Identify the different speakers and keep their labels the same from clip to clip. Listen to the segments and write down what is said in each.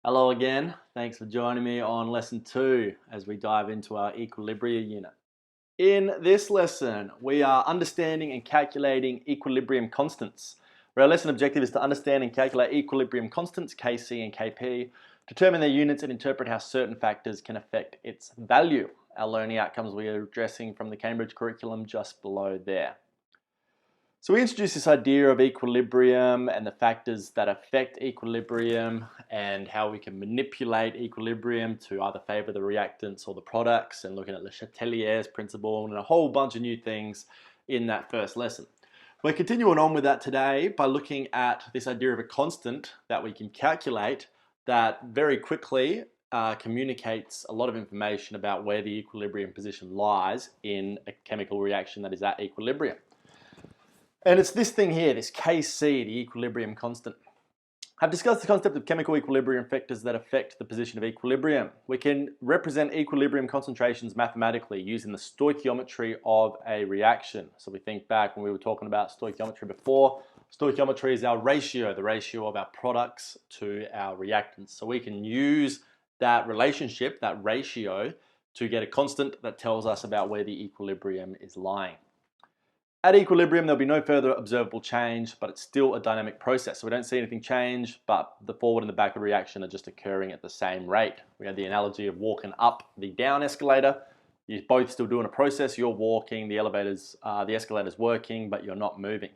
Speaker 1: Hello again. Thanks for joining me on lesson 2 as we dive into our Equilibria unit. In this lesson, we are understanding and calculating equilibrium constants. Our lesson objective is to understand and calculate equilibrium constants, Kc and Kp, determine their units and interpret how certain factors can affect its value. Our learning outcomes we are addressing from the Cambridge curriculum just below there. So we introduced this idea of equilibrium and the factors that affect equilibrium and how we can manipulate equilibrium to either favor the reactants or the products, and looking at Le Chatelier's principle and a whole bunch of new things in that first lesson. We're continuing on with that today by looking at this idea of a constant that we can calculate that very quickly communicates a lot of information about where the equilibrium position lies in a chemical reaction that is at equilibrium. And it's this thing here, this Kc, the equilibrium constant. I've discussed the concept of chemical equilibrium factors that affect the position of equilibrium. We can represent equilibrium concentrations mathematically using the stoichiometry of a reaction. So we think back when we were talking about stoichiometry before. Stoichiometry is our ratio, the ratio of our products to our reactants. So we can use that relationship, that ratio, to get a constant that tells us about where the equilibrium is lying. At equilibrium, there'll be no further observable change, but it's still a dynamic process. So we don't see anything change, but the forward and the backward reaction are just occurring at the same rate. We had the analogy of walking up the down escalator. You're both still doing a process. You're walking, the escalator's working, but you're not moving.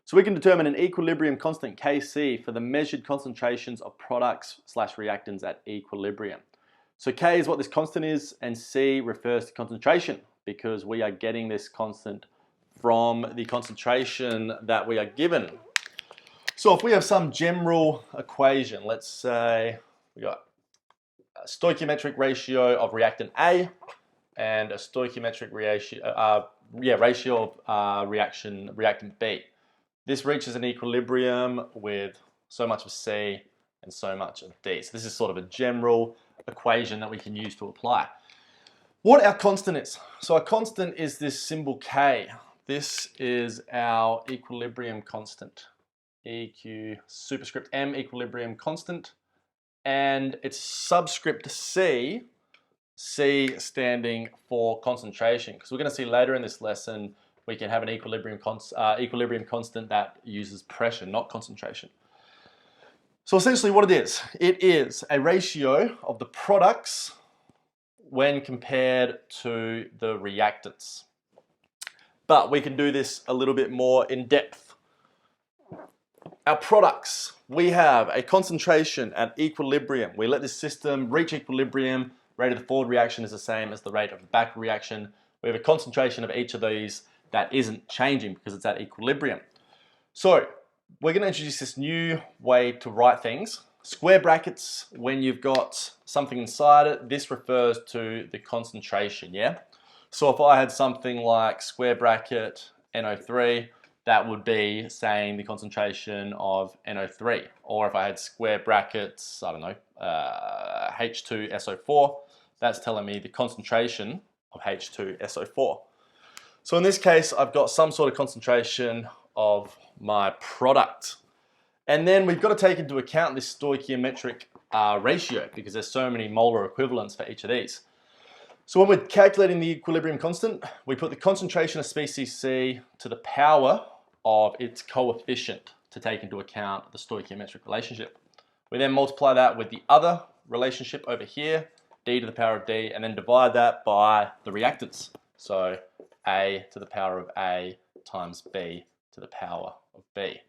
Speaker 1: So we can determine an equilibrium constant, Kc, for the measured concentrations of products/reactants at equilibrium. So K is what this constant is, and C refers to concentration, because we are getting this constant from the concentration that we are given. So if we have some general equation, let's say we got a stoichiometric ratio of reactant A and a stoichiometric ratio of reactant B. This reaches an equilibrium with so much of C and so much of D. So this is sort of a general equation that we can use to apply. What our constant is. So our constant is this symbol K. This is our equilibrium constant, EQ superscript M equilibrium constant, and it's subscript C, C standing for concentration, because we're going to see later in this lesson we can have an equilibrium constant that uses pressure, not concentration. So essentially what it is a ratio of the products when compared to the reactants. But we can do this a little bit more in depth. Our products, we have a concentration at equilibrium. We let this system reach equilibrium. Rate of the forward reaction is the same as the rate of the backward reaction. We have a concentration of each of these that isn't changing because it's at equilibrium. So we're going to introduce this new way to write things. Square brackets, when you've got something inside it, this refers to the concentration, yeah? So if I had something like square bracket NO3, that would be saying the concentration of NO3. Or if I had square brackets, I don't know, H2SO4, that's telling me the concentration of H2SO4. So in this case, I've got some sort of concentration of my product. And then we've got to take into account this stoichiometric ratio, because there's so many molar equivalents for each of these. So when we're calculating the equilibrium constant, we put the concentration of species C to the power of its coefficient to take into account the stoichiometric relationship. We then multiply that with the other relationship over here, D to the power of D, and then divide that by the reactants. So A to the power of A times B to the power of B.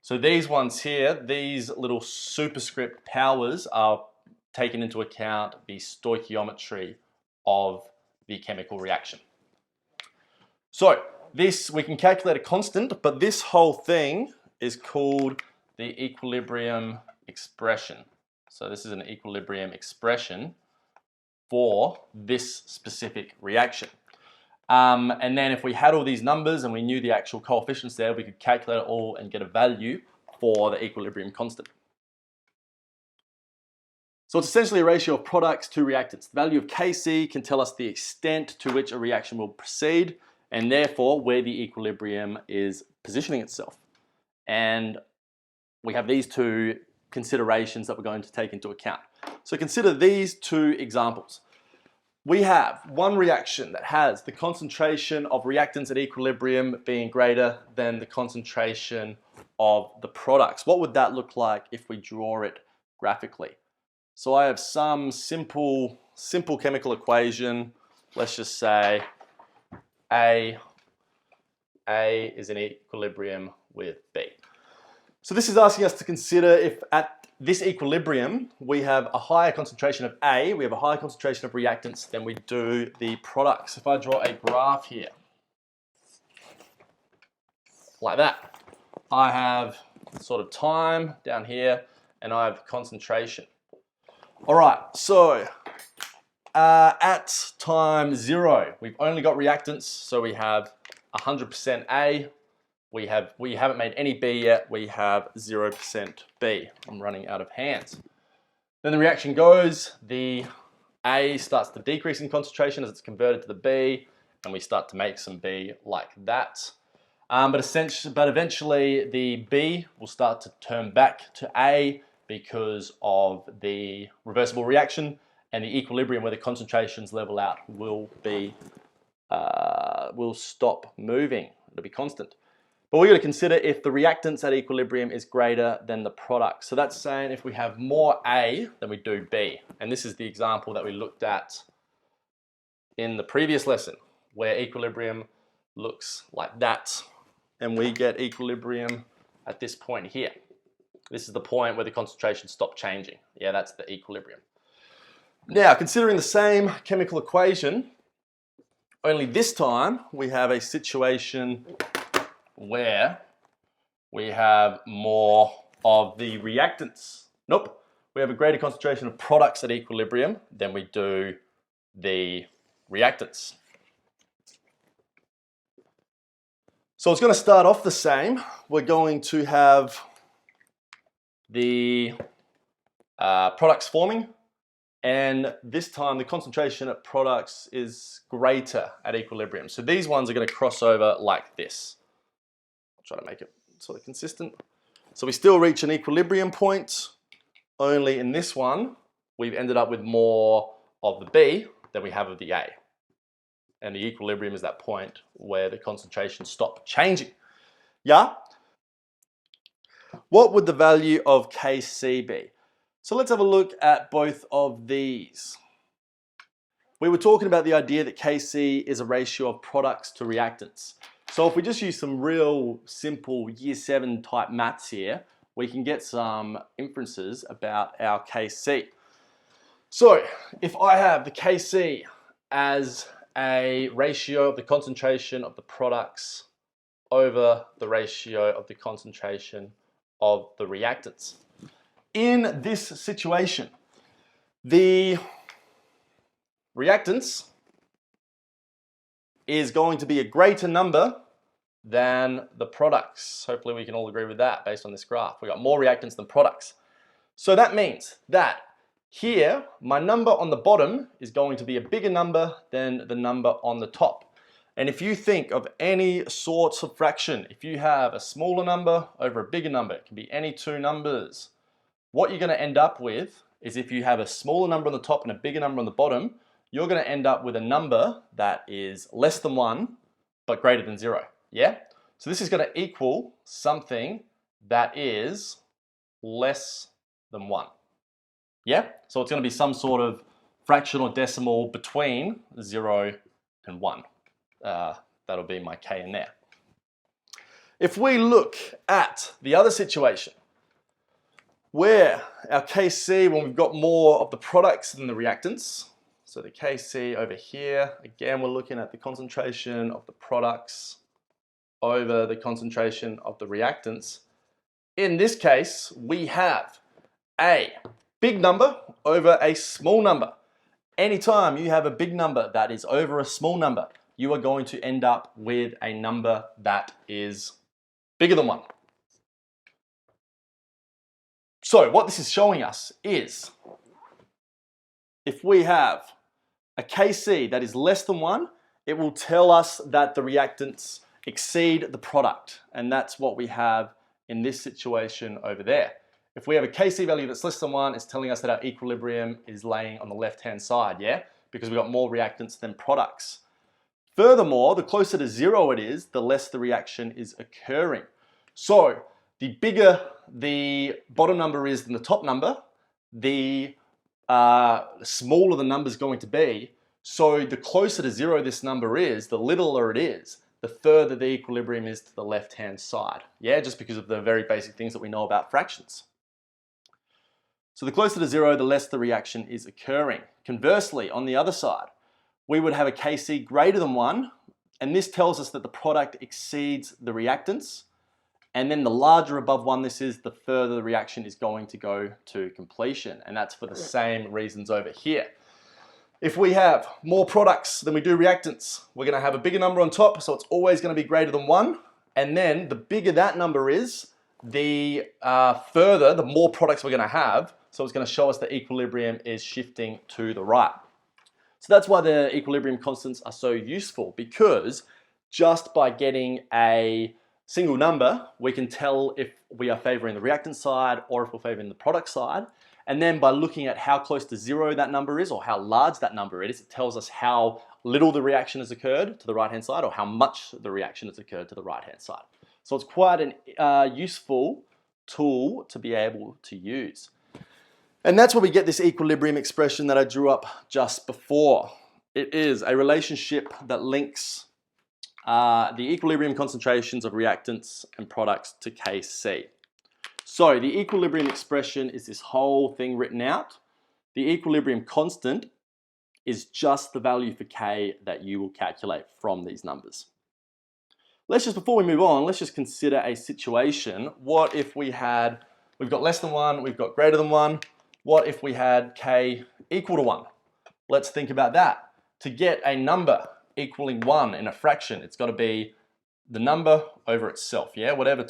Speaker 1: So these ones here, these little superscript powers are taken into account the stoichiometry of the chemical reaction. So this, we can calculate a constant, but this whole thing is called the equilibrium expression. So this is an equilibrium expression for this specific reaction. And then if we had all these numbers and we knew the actual coefficients there, we could calculate it all and get a value for the equilibrium constant. So it's essentially a ratio of products to reactants. The value of Kc can tell us the extent to which a reaction will proceed, and therefore where the equilibrium is positioning itself. And we have these two considerations that we're going to take into account. So consider these two examples. We have one reaction that has the concentration of reactants at equilibrium being greater than the concentration of the products. What would that look like if we draw it graphically? So I have some simple chemical equation. Let's just say A is in equilibrium with B. So this is asking us to consider if at this equilibrium we have a higher concentration of A, we have a higher concentration of reactants than we do the products. If I draw a graph here, like that, I have sort of time down here and I have concentration. All right, so at time 0, we've only got reactants, so we have 100% A. We haven't made any B yet. We have 0% B. I'm running out of hands. Then the reaction goes. The A starts to decrease in concentration as it's converted to the B, and we start to make some B like that. But eventually the B will start to turn back to A because of the reversible reaction, and the equilibrium where the concentrations level out will stop moving. It'll be constant. But we're going to consider if the reactants at equilibrium is greater than the product. So that's saying if we have more A than we do B. And this is the example that we looked at in the previous lesson, where equilibrium looks like that. And we get equilibrium at this point here. This is the point where the concentration stopped changing. Yeah, that's the equilibrium. Now, considering the same chemical equation, only this time we have a situation where we have more of the reactants. Nope, we have a greater concentration of products at equilibrium than we do the reactants. So it's going to start off the same. We're going to have the products forming, and this time the concentration at products is greater at equilibrium. So these ones are going to cross over like this. Try to make it sort of consistent. So we still reach an equilibrium point, only in this one we've ended up with more of the B than we have of the A. And the equilibrium is that point where the concentration stopped changing. Yeah? What would the value of Kc be? So let's have a look at both of these. We were talking about the idea that Kc is a ratio of products to reactants. So if we just use some real simple year 7 type maths here, we can get some inferences about our Kc. So if I have the Kc as a ratio of the concentration of the products over the ratio of the concentration of the reactants. In this situation, the reactants is going to be a greater number than the products. Hopefully we can all agree with that based on this graph. We've got more reactants than products. So that means that here, my number on the bottom is going to be a bigger number than the number on the top. And if you think of any sorts of fraction, if you have a smaller number over a bigger number, it can be any two numbers. What you're going to end up with is if you have a smaller number on the top and a bigger number on the bottom, you're going to end up with a number that is less than 1, but greater than 0. Yeah? So this is going to equal something that is less than 1. Yeah? So it's going to be some sort of fraction or decimal between 0 and 1. That'll be my K in there. If we look at the other situation, where our Kc, when we've got more of the products than the reactants, so the Kc over here, again, we're looking at the concentration of the products over the concentration of the reactants. In this case, we have a big number over a small number. Anytime you have a big number that is over a small number, you are going to end up with a number that is bigger than 1. So what this is showing us is if we have a Kc that is less than 1, it will tell us that the reactants exceed the product. And that's what we have in this situation over there. If we have a Kc value that's less than 1, it's telling us that our equilibrium is laying on the left-hand side, yeah? Because we've got more reactants than products. Furthermore, the closer to 0 it is, the less the reaction is occurring. So, the bigger the bottom number is than the top number, the smaller the number is going to be. So the closer to 0 this number is, the littler it is, the further the equilibrium is to the left-hand side. Yeah, just because of the very basic things that we know about fractions. So the closer to 0, the less the reaction is occurring. Conversely, on the other side, we would have a Kc greater than 1, and this tells us that the product exceeds the reactants. And then the larger above 1 this is, the further the reaction is going to go to completion. And that's for the same reasons over here. If we have more products than we do reactants, we're going to have a bigger number on top, so it's always going to be greater than 1. And then the bigger that number is, the further, the more products we're going to have. So it's going to show us the equilibrium is shifting to the right. So that's why the equilibrium constants are so useful, because just by getting a single number, we can tell if we are favoring the reactant side or if we're favoring the product side. And then by looking at how close to 0 that number is or how large that number is, it tells us how little the reaction has occurred to the right-hand side or how much the reaction has occurred to the right-hand side. So it's quite an useful tool to be able to use. And that's where we get this equilibrium expression that I drew up just before. It is a relationship that links the equilibrium concentrations of reactants and products to Kc. So the equilibrium expression is this whole thing written out. The equilibrium constant is just the value for K that you will calculate from these numbers. Before we move on, let's just consider a situation. What if we've got less than 1, we've got greater than 1. What if we had K equal to 1? Let's think about that. To get a number equaling 1 in a fraction, it's got to be the number over itself, yeah? Whatever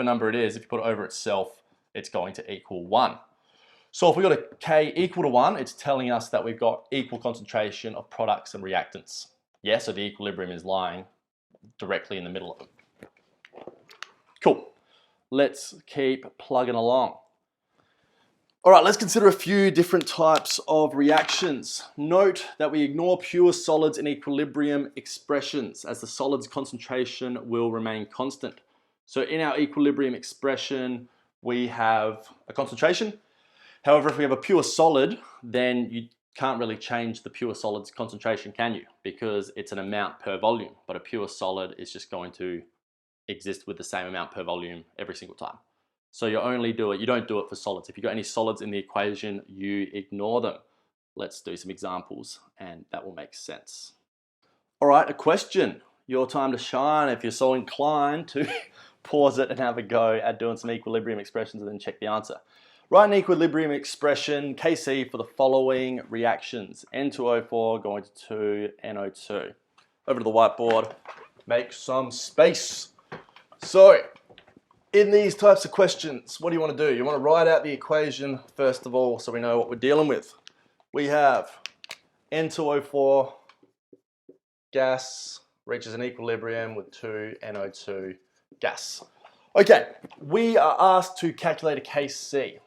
Speaker 1: number it is, if you put it over itself, it's going to equal 1. So if we've got a K equal to 1, it's telling us that we've got equal concentration of products and reactants. Yeah, so the equilibrium is lying directly in the middle of it. Cool. Let's keep plugging along. All right, let's consider a few different types of reactions. Note that we ignore pure solids in equilibrium expressions, as the solid's concentration will remain constant. So in our equilibrium expression, we have a concentration. However, if we have a pure solid, then you can't really change the pure solid's concentration, can you? Because it's an amount per volume, but a pure solid is just going to exist with the same amount per volume every single time. So you don't do it for solids. If you've got any solids in the equation, you ignore them. Let's do some examples and that will make sense. All right, a question. Your time to shine if you're so inclined to pause it and have a go at doing some equilibrium expressions and then check the answer. Write an equilibrium expression, Kc, for the following reactions. N2O4 going to 2NO2. Over to the whiteboard, make some space. So, in these types of questions, what do you want to do? You want to write out the equation first of all so we know what we're dealing with. We have N2O4 gas reaches an equilibrium with 2NO2 gas. Okay, we are asked to calculate a Kc.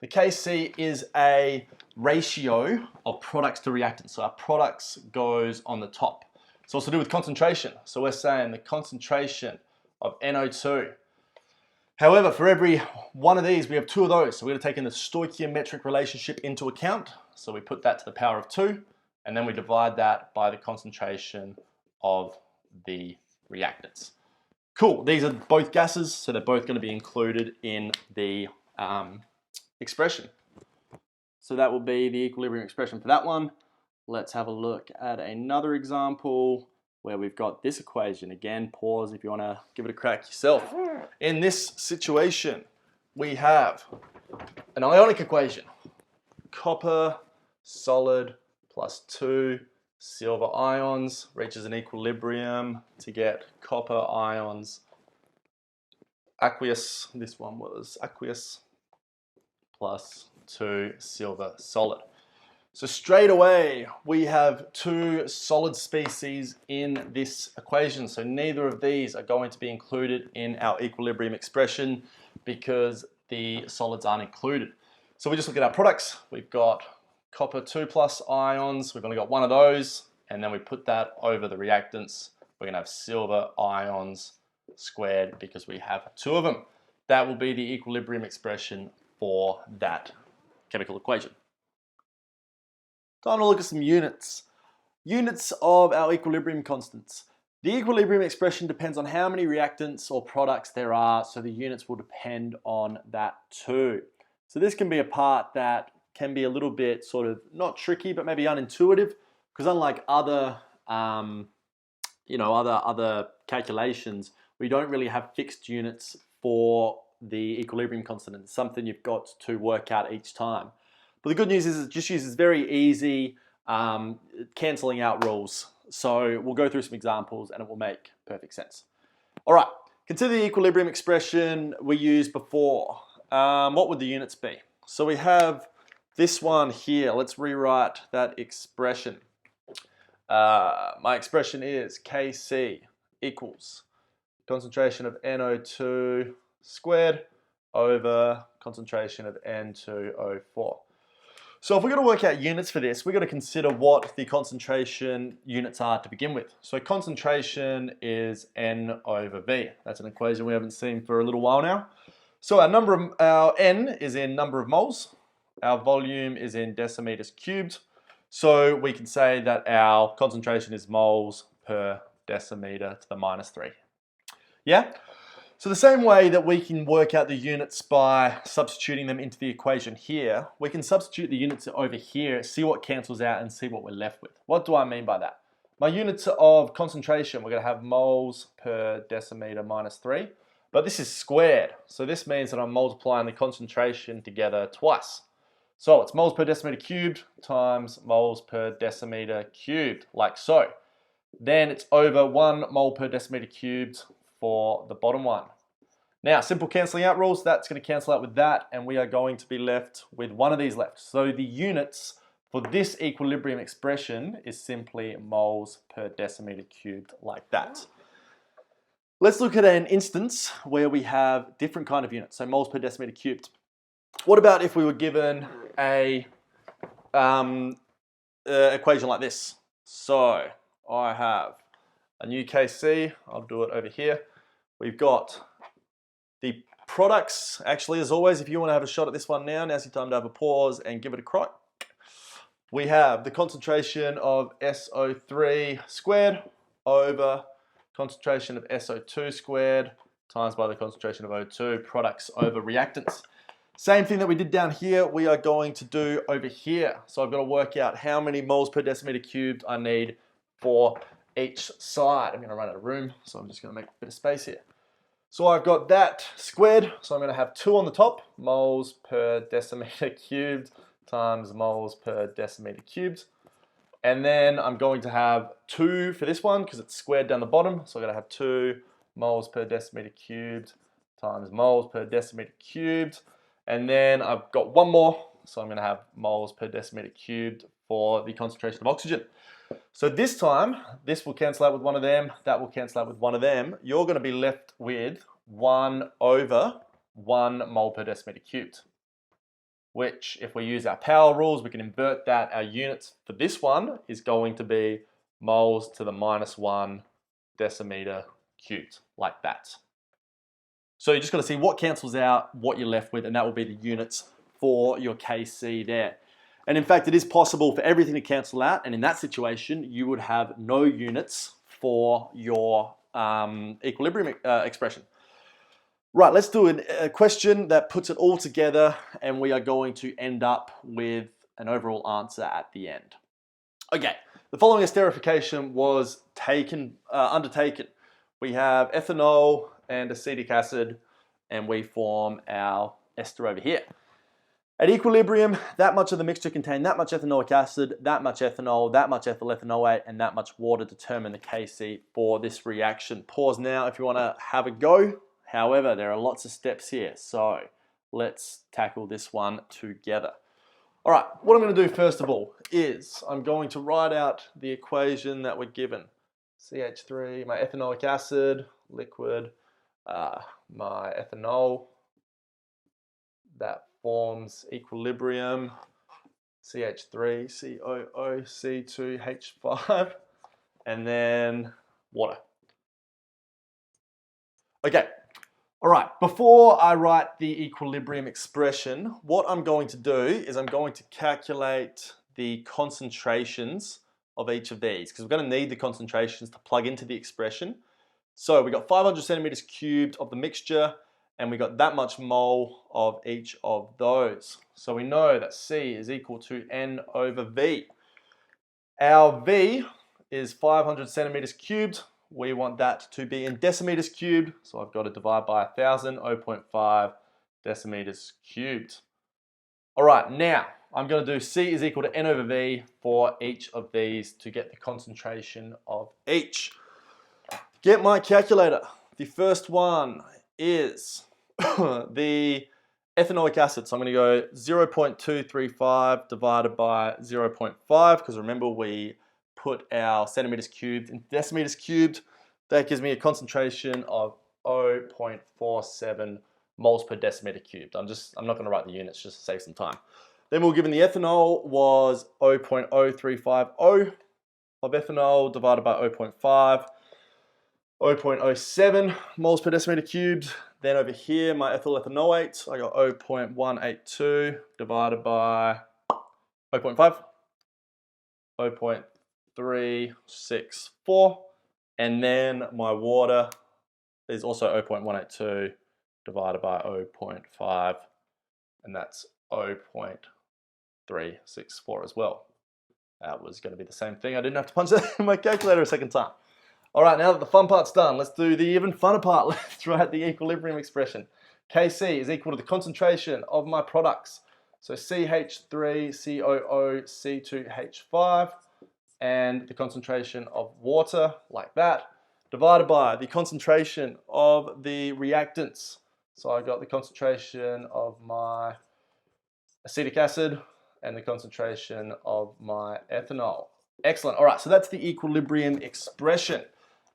Speaker 1: The Kc is a ratio of products to reactants. So our products goes on the top. It's also to do with concentration. So we're saying the concentration of NO2. However, for every one of these, we have 2 of those. So we're going to take in the stoichiometric relationship into account. So we put that to the power of 2, and then we divide that by the concentration of the reactants. Cool, these are both gases, so they're both going to be included in the expression. So that will be the equilibrium expression for that one. Let's have a look at another example where we've got this equation. Again, pause if you want to give it a crack yourself. In this situation, we have an ionic equation. Copper solid plus 2 silver ions reaches an equilibrium to get copper ions aqueous. This one was aqueous plus 2 silver solid. So straight away, we have 2 solid species in this equation. So neither of these are going to be included in our equilibrium expression because the solids aren't included. So we just look at our products. We've got copper 2+ ions. We've only got one of those. And then we put that over the reactants. We're going to have silver ions squared because we have two of them. That will be the equilibrium expression for that chemical equation. Time to look at some units. Units of our equilibrium constants. The equilibrium expression depends on how many reactants or products there are, so the units will depend on that too. So this can be a part that can be a little bit sort of not tricky, but maybe unintuitive, because unlike other, other calculations, we don't really have fixed units for the equilibrium constant. It's something you've got to work out each time. But the good news is it just uses very easy cancelling out rules. So we'll go through some examples and it will make perfect sense. All right, consider the equilibrium expression we used before. What would the units be? So we have this one here. Let's rewrite that expression. My expression is Kc equals concentration of NO2 squared over concentration of N2O4. So if we're going to work out units for this, we're going to consider what the concentration units are to begin with. So concentration is N over V. That's an equation we haven't seen for a little while now. So our N is in number of moles. Our volume is in decimeters cubed. So we can say that our concentration is moles per decimeter to the -3. Yeah? So the same way that we can work out the units by substituting them into the equation here, we can substitute the units over here, see what cancels out and see what we're left with. What do I mean by that? My units of concentration, we're going to have moles per decimeter -3, but this is squared. So this means that I'm multiplying the concentration together twice. So it's moles per decimeter cubed times moles per decimeter cubed, like so. Then it's over 1 mole per decimeter cubed for the bottom one. Now, simple cancelling out rules, that's going to cancel out with that, and we are going to be left with one of these left. So the units for this equilibrium expression is simply moles per decimeter cubed, like that. Let's look at an instance where we have different kind of units, so moles per decimeter cubed. What about if we were given a equation like this? So I have a new Kc, I'll do it over here. We've got the products, actually, as always, if you want to have a shot at this one now, now's your time to have a pause and give it a crack. We have the concentration of SO3 squared over concentration of SO2 squared times by the concentration of O2, products over reactants. Same thing that we did down here, we are going to do over here. So I've got to work out how many moles per decimeter cubed I need for each side. I'm going to run out of room, so I'm just going to make a bit of space here. So I've got that squared, so I'm going to have 2 on the top, moles per decimeter cubed times moles per decimeter cubed. And then I'm going to have 2 for this one because it's squared down the bottom, so I'm going to have 2 moles per decimeter cubed times moles per decimeter cubed. And then I've got one more, so I'm going to have moles per decimeter cubed for the concentration of oxygen. So this time, this will cancel out with one of them, that will cancel out with one of them. You're going to be left with 1 over 1 mole per decimeter cubed, which if we use our power rules, we can invert that. Our units for this one is going to be moles to the -1 decimeter cubed, like that. So you just got to see what cancels out, what you're left with, and that will be the units for your Kc there. And in fact, it is possible for everything to cancel out, and in that situation, you would have no units for your equilibrium expression. Right, let's do a question that puts it all together, and we are going to end up with an overall answer at the end. Okay, the following esterification was undertaken. We have ethanol and acetic acid, and we form our ester over here. At equilibrium, that much of the mixture contained that much ethanoic acid, that much ethanol, that much ethyl ethanoate, and that much water determine the Kc for this reaction. Pause now if you want to have a go. However, there are lots of steps here, so let's tackle this one together. All right, what I'm going to do first of all is I'm going to write out the equation that we're given. CH3, my ethanoic acid, liquid, my ethanol, that forms equilibrium, CH3, COO, C2H5, and then water. Okay, all right, before I write the equilibrium expression, what I'm going to do is I'm going to calculate the concentrations of each of these, because we're going to need the concentrations to plug into the expression. So we got 500 centimeters cubed of the mixture, and we got that much mole of each of those. So we know that C is equal to N over V. Our V is 500 centimeters cubed. We want that to be in decimeters cubed, so I've got to divide by 1,000, 0.5 decimeters cubed. All right, now I'm going to do C is equal to N over V for each of these to get the concentration of each. Get my calculator. The first one is the ethanoic acid. So I'm going to go 0.235 divided by 0.5, because remember we put our centimeters cubed in decimeters cubed. That gives me a concentration of 0.47 moles per decimeter cubed. I'm not going to write the units just to save some time. Then we're given the ethanol was 0.0350 of ethanol divided by 0.5. 0.07 moles per decimeter cubed. Then over here, my ethyl ethanoate, I got 0.182 divided by 0.5, 0.364, and then my water is also 0.182 divided by 0.5, and that's 0.364 as well. That was going to be the same thing. I didn't have to punch that in my calculator a second time. All right, now that the fun part's done, let's do the even funner part. Let's write the equilibrium expression. Kc is equal to the concentration of my products. So CH3, COO, C2H5, and the concentration of water, like that, divided by the concentration of the reactants. So I got the concentration of my acetic acid and the concentration of my ethanol. Excellent. All right, so that's the equilibrium expression.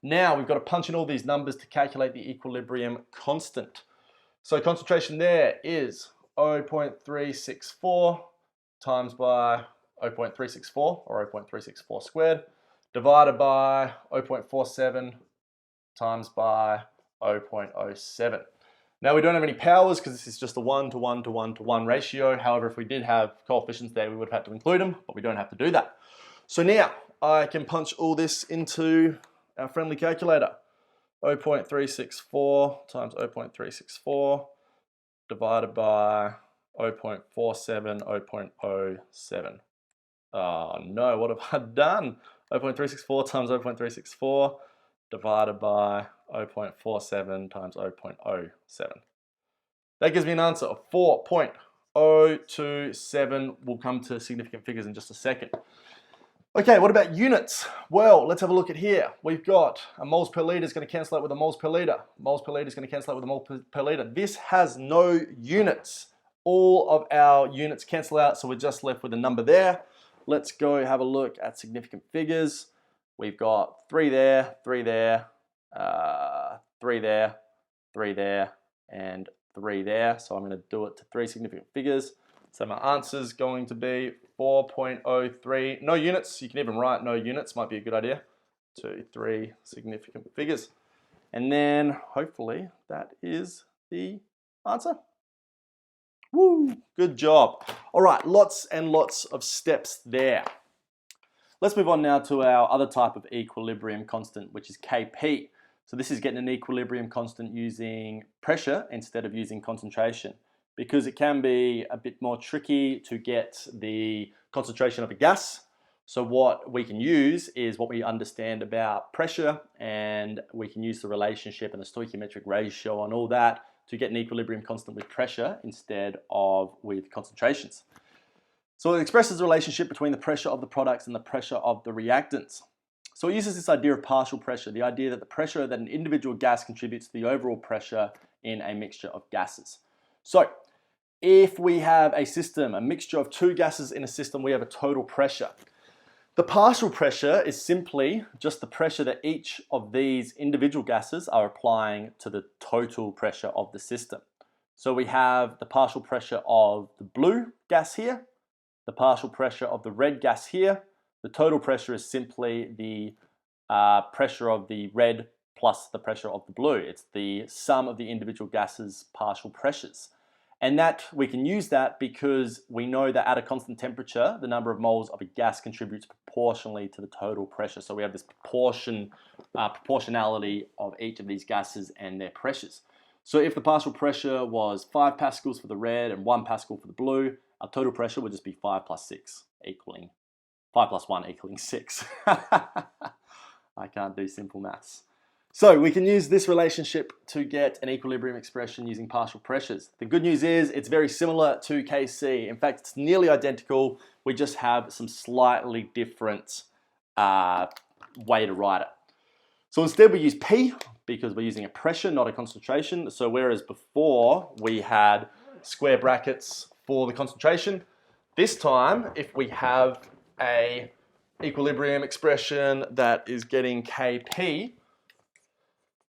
Speaker 1: Now we've got to punch in all these numbers to calculate the equilibrium constant. So concentration there is 0.364 times by 0.364, or 0.364 squared, divided by 0.47 times by 0.07. Now we don't have any powers because this is just a 1 to 1 to 1 to 1 ratio. However, if we did have coefficients there, we would have had to include them, but we don't have to do that. So now I can punch all this into our friendly calculator. 0.364 times 0.364 divided by 0.47, 0.07. Oh no, what have I done? 0.364 times 0.364 divided by 0.47 times 0.07. That gives me an answer of 4.027. We'll come to significant figures in just a second. Okay, what about units? Well, let's have a look at here. We've got a moles per litre is going to cancel out with a moles per litre. Moles per litre is going to cancel out with a moles per litre. This has no units. All of our units cancel out, so we're just left with a number there. Let's go have a look at significant figures. We've got 3 there, 3 there, 3 there, 3 there, and 3 there. So I'm going to do it to 3 significant figures. So my answer is going to be 4.03. No units. You can even write no units. Might be a good idea. 2, 3 significant figures. And then hopefully that is the answer. Woo! Good job. All right, lots and lots of steps there. Let's move on now to our other type of equilibrium constant, which is Kp. So this is getting an equilibrium constant using pressure instead of using concentration, because it can be a bit more tricky to get the concentration of a gas. So what we can use is what we understand about pressure, and we can use the relationship and the stoichiometric ratio and all that to get an equilibrium constant with pressure instead of with concentrations. So it expresses the relationship between the pressure of the products and the pressure of the reactants. So it uses this idea of partial pressure, the idea that the pressure that an individual gas contributes to the overall pressure in a mixture of gases. So if we have a system, a mixture of 2 gases in a system, we have a total pressure. The partial pressure is simply just the pressure that each of these individual gases are applying to the total pressure of the system. So we have the partial pressure of the blue gas here, the partial pressure of the red gas here. The total pressure is simply the pressure of the red plus the pressure of the blue. It's the sum of the individual gases' partial pressures. And that we can use that because we know that at a constant temperature, the number of moles of a gas contributes proportionally to the total pressure. So we have this proportionality of each of these gases and their pressures. So if the partial pressure was 5 pascals for the red and 1 pascal for the blue, our total pressure would just be 5 plus 6 equaling 5 plus 1 equaling 6. I can't do simple maths. So we can use this relationship to get an equilibrium expression using partial pressures. The good news is it's very similar to Kc. In fact, it's nearly identical. We just have some slightly different way to write it. So instead we use P because we're using a pressure, not a concentration. So whereas before we had square brackets for the concentration, this time if we have a equilibrium expression that is getting Kp,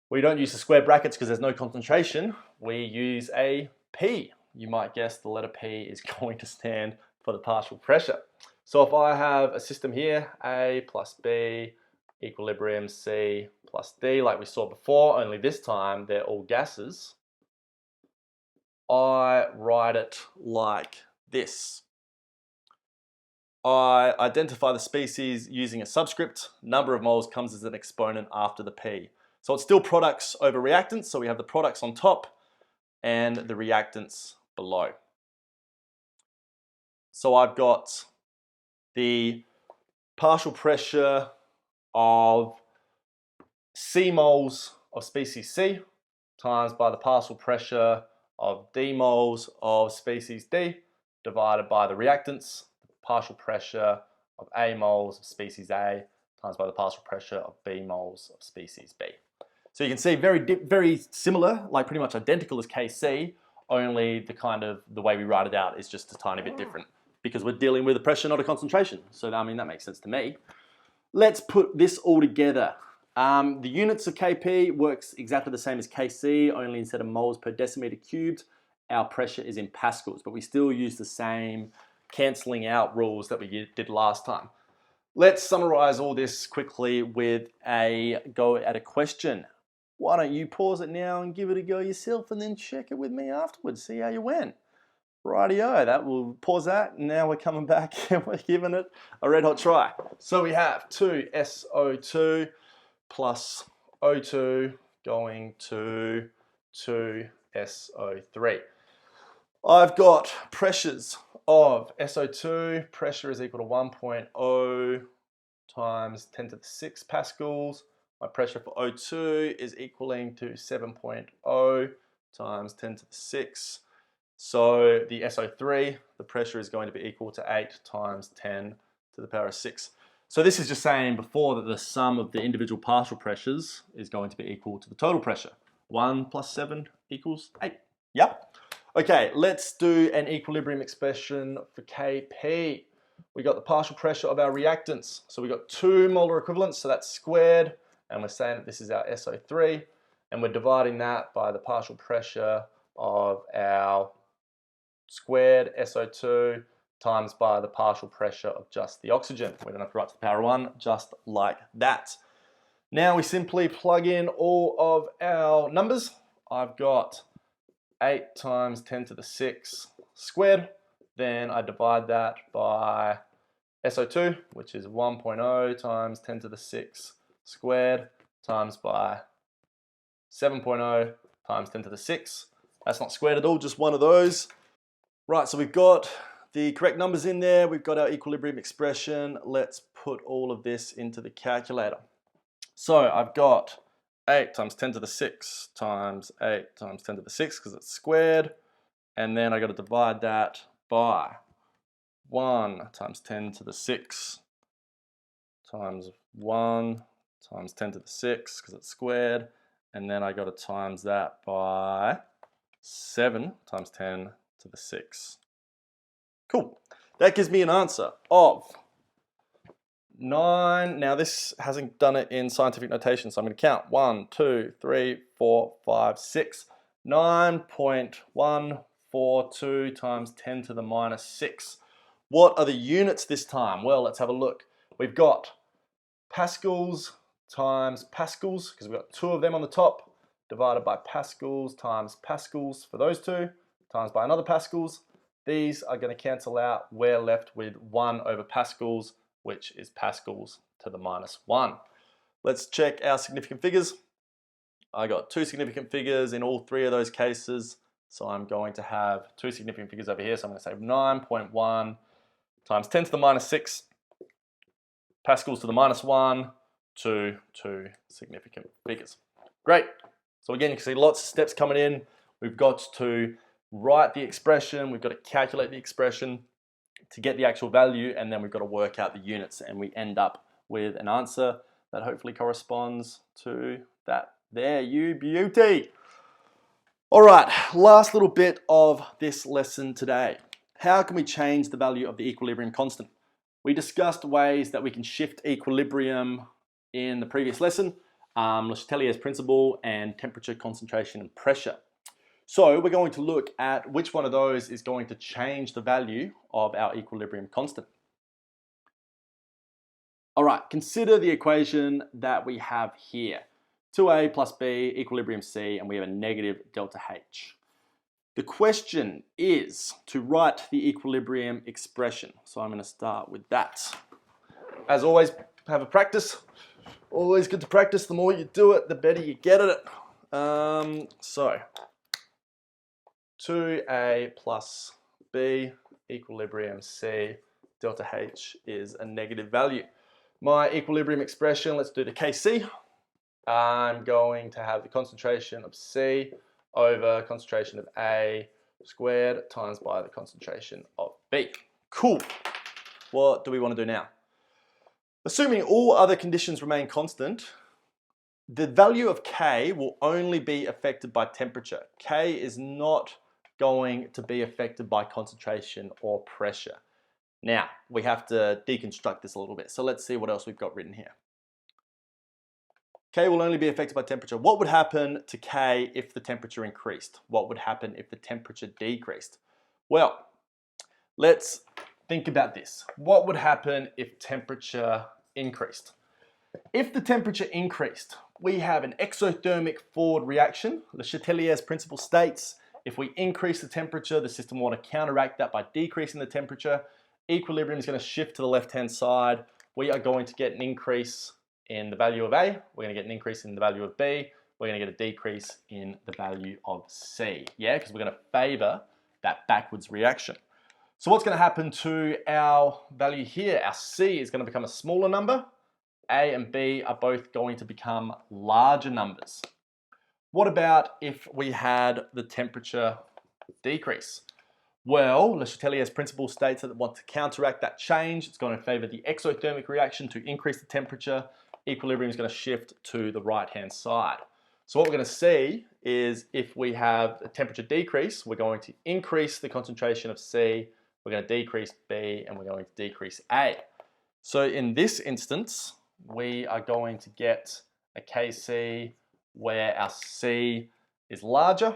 Speaker 1: we don't use the square brackets because there's no concentration. We use a P. You might guess the letter P is going to stand for the partial pressure. So if I have a system here, A plus B, equilibrium C plus D, like we saw before, only this time they're all gases, I write it like this. I identify the species using a subscript. Number of moles comes as an exponent after the P. So it's still products over reactants. So we have the products on top and the reactants below. So I've got the partial pressure of C moles of species C times by the partial pressure of D moles of species D divided by the reactants, the partial pressure of A moles of species A times by the partial pressure of B moles of species B. So you can see very similar, like pretty much identical as Kc, only the way we write it out is just a tiny bit different because we're dealing with a pressure, not a concentration. So I mean, that makes sense to me. Let's put this all together. The units of Kp works exactly the same as Kc, only instead of moles per decimeter cubed, our pressure is in pascals, but we still use the same cancelling out rules that we did last time. Let's summarize all this quickly with a go at a question. Why don't you pause it now and give it a go yourself and then check it with me afterwards, see how you went. Rightio, we'll pause that, and now we're coming back and we're giving it a red hot try. So we have 2SO2 plus O2 going to 2SO3. I've got pressures of SO2, pressure is equal to 1.0 times 10 to the 6 pascals. My pressure for O2 is equaling to 7.0 times 10 to the 6. So the SO3, the pressure is going to be equal to 8 times 10 to the power of 6. So this is just saying before that the sum of the individual partial pressures is going to be equal to the total pressure. 1 plus 7 equals 8. Yep. Okay, let's do an equilibrium expression for Kp. We got the partial pressure of our reactants. So we got 2 molar equivalents, so that's squared. And we're saying that this is our SO3. And we're dividing that by the partial pressure of our squared SO2 times by the partial pressure of just the oxygen. We're going to have to write to the power of 1 just like that. Now we simply plug in all of our numbers. I've got 8 times 10 to the 6 squared. Then I divide that by SO2, which is 1.0 times 10 to the 6 squared times by 7.0 times 10 to the 6. That's not squared at all, just one of those. Right, so we've got the correct numbers in there. We've got our equilibrium expression. Let's put all of this into the calculator. So I've got 8 times 10 to the 6 times 8 times 10 to the 6 because it's squared. And then I got to divide that by 1 times 10 to the 6 times 1 times 10 to the 6 because it's squared. And then I got to times that by 7 times 10 to the 6. Cool. That gives me an answer of 9. Now this hasn't done it in scientific notation, so I'm going to count 1, 2, 3, 4, 5, 6. 9.142 times 10 to the minus 6. What are the units this time? Well, let's have a look. We've got pascals times pascals, because we've got 2 of them on the top, divided by pascals times pascals for those 2, times by another pascals. These are going to cancel out. We're left with 1 over pascals, which is pascals to the minus 1. Let's check our significant figures. I got 2 significant figures in all 3 of those cases. So I'm going to have 2 significant figures over here. So I'm going to say 9.1 times 10 to the minus 6 pascals to the minus 1 to 2 significant figures. Great. So again, you can see lots of steps coming in. We've got to write the expression. We've got to calculate the expression to get the actual value, and then we've got to work out the units, and we end up with an answer that hopefully corresponds to that. There, you beauty. All right, last little bit of this lesson today. How can we change the value of the equilibrium constant? We discussed ways that we can shift equilibrium in the previous lesson, Le Chatelier's principle and temperature, concentration, and pressure. So we're going to look at which one of those is going to change the value of our equilibrium constant. All right, consider the equation that we have here. 2a plus b, equilibrium c, and we have a negative delta h. The question is to write the equilibrium expression. So I'm going to start with that. As always, have a practice. Always good to practice. The more you do it, the better you get at it. So 2a plus b, equilibrium c, delta h is a negative value. My equilibrium expression, let's do the Kc. I'm going to have the concentration of C over concentration of A squared times by the concentration of B. Cool. What do we want to do now? Assuming all other conditions remain constant, the value of K will only be affected by temperature. K is not going to be affected by concentration or pressure. Now, we have to deconstruct this a little bit. So let's see what else we've got written here. K will only be affected by temperature. What would happen to K if the temperature increased? What would happen if the temperature decreased? Well, let's think about this. What would happen if temperature increased? If the temperature increased, we have an exothermic forward reaction. Le Chatelier's principle states if we increase the temperature, the system will want to counteract that by decreasing the temperature. Equilibrium is going to shift to the left-hand side. We are going to get an increase in the value of A. We're going to get an increase in the value of B. We're going to get a decrease in the value of C. Yeah, because we're going to favor that backwards reaction. So what's going to happen to our value here? Our C is going to become a smaller number. A and B are both going to become larger numbers. What about if we had the temperature decrease? Well, Le Chatelier's principle states that we want to counteract that change. It's going to favor the exothermic reaction to increase the temperature. Equilibrium is going to shift to the right-hand side. So what we're going to see is if we have a temperature decrease, we're going to increase the concentration of C, we're going to decrease B, and we're going to decrease A. So in this instance, we are going to get a Kc where our C is larger.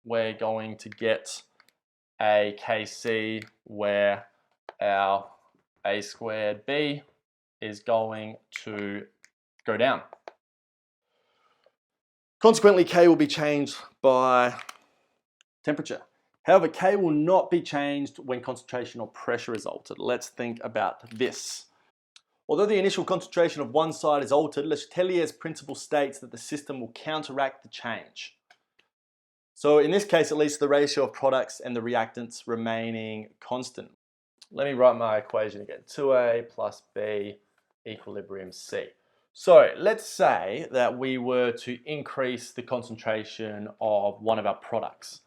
Speaker 1: We're going to get a Kc where our A squared B is going to go down. Consequently, K will be changed by temperature. However, K will not be changed when concentration or pressure is altered. Let's think about this. Although the initial concentration of one side is altered, Le Chatelier's principle states that the system will counteract the change. So in this case, it leads to the ratio of products and the reactants remaining constant. Let me write my equation again. 2a plus b equilibrium C. So let's say that we were to increase the concentration of one of our products.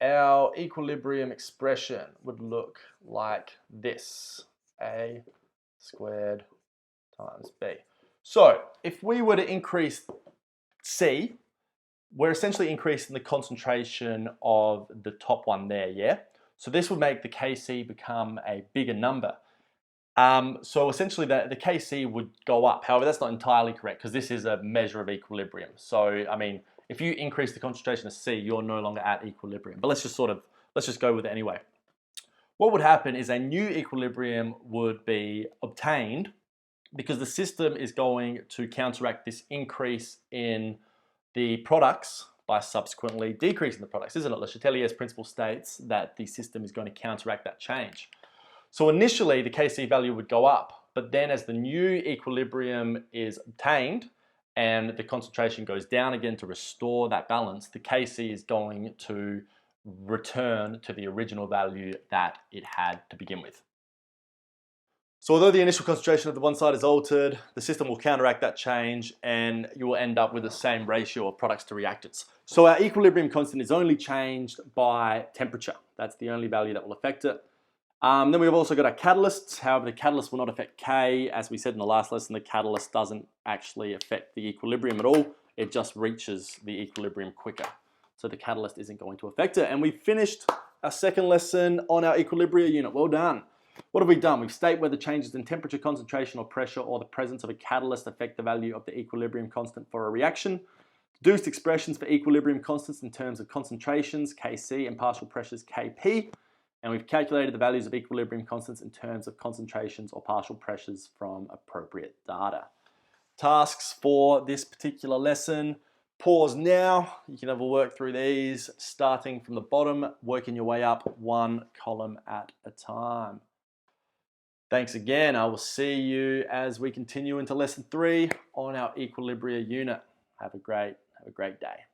Speaker 1: Our equilibrium expression would look like this. A squared times B. So if we were to increase C, we're essentially increasing the concentration of the top one there, yeah? So this would make the Kc become a bigger number. So essentially the Kc would go up. However, that's not entirely correct because this is a measure of equilibrium. So, I mean, If you increase the concentration of C, you're no longer at equilibrium. But let's just go with it anyway. What would happen is a new equilibrium would be obtained because the system is going to counteract this increase in the products by subsequently decreasing the products, isn't it? Le Chatelier's principle states that the system is going to counteract that change. So initially the Kc value would go up, but then as the new equilibrium is obtained and the concentration goes down again to restore that balance, the Kc is going to return to the original value that it had to begin with. So although the initial concentration of the one side is altered, the system will counteract that change and you will end up with the same ratio of products to reactants. So our equilibrium constant is only changed by temperature. That's the only value that will affect it. Then we've also got our catalysts. However, the catalyst will not affect K. As we said in the last lesson, the catalyst doesn't actually affect the equilibrium at all. It just reaches the equilibrium quicker. So the catalyst isn't going to affect it. And we finished our second lesson on our Equilibria unit. Well done. What have we done? We've stated whether changes in temperature, concentration, or pressure, or the presence of a catalyst affect the value of the equilibrium constant for a reaction. Deduced expressions for equilibrium constants in terms of concentrations, Kc, and partial pressures, Kp. And we've calculated the values of equilibrium constants in terms of concentrations or partial pressures from appropriate data. Tasks for this particular lesson. Pause now. You can have a work through these, starting from the bottom, working your way up one column at a time. Thanks again. I will see you as we continue into lesson 3 on our Equilibria unit. Have a great day.